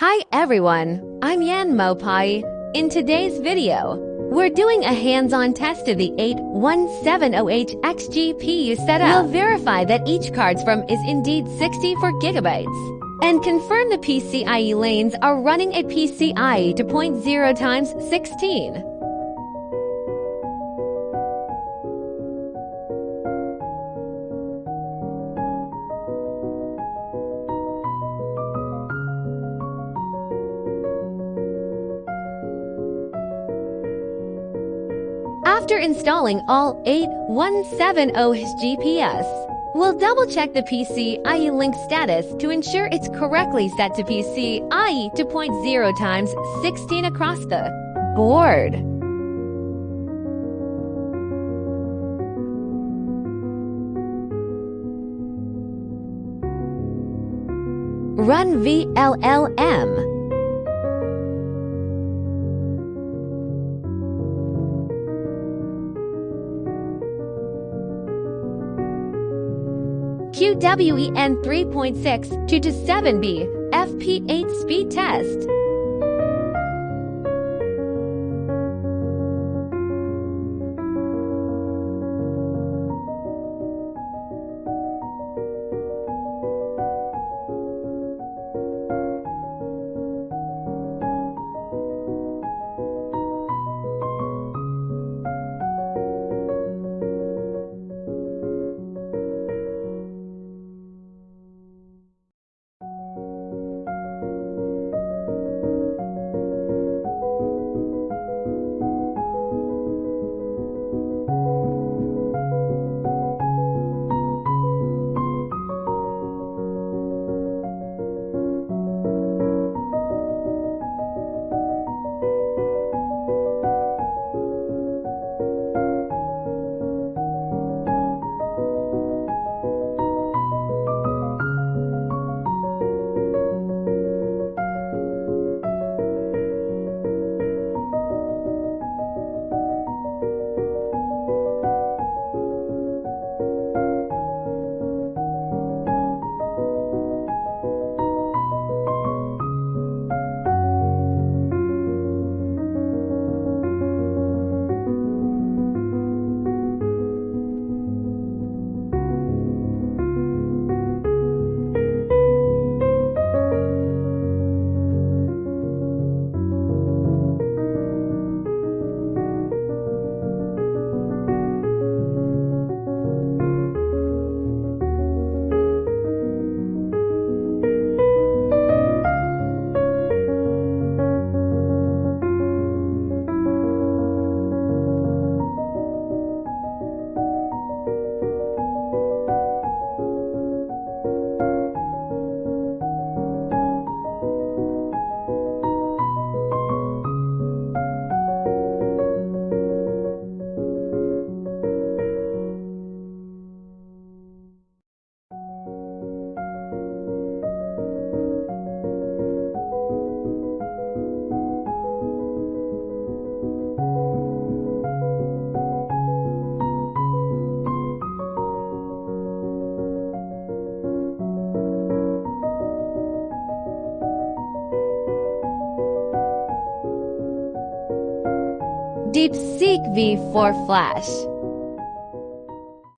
Hi everyone, I'm Yan Mopai. In today's video, we're doing a hands-on test of the 8170HX GPU setup. We'll verify that each card's RAM is indeed 64GB and confirm the PCIe lanes are running at PCIe to 0.0 times 16. After installing all 8170HX GPS, we'll double-check the PCIe link status to ensure it's correctly set to PCIe to 0.0 times 16 across the board. Run VLLM. QWEN 3.6 2 to 7B FP8 speed test. DeepSeek V4 Flash.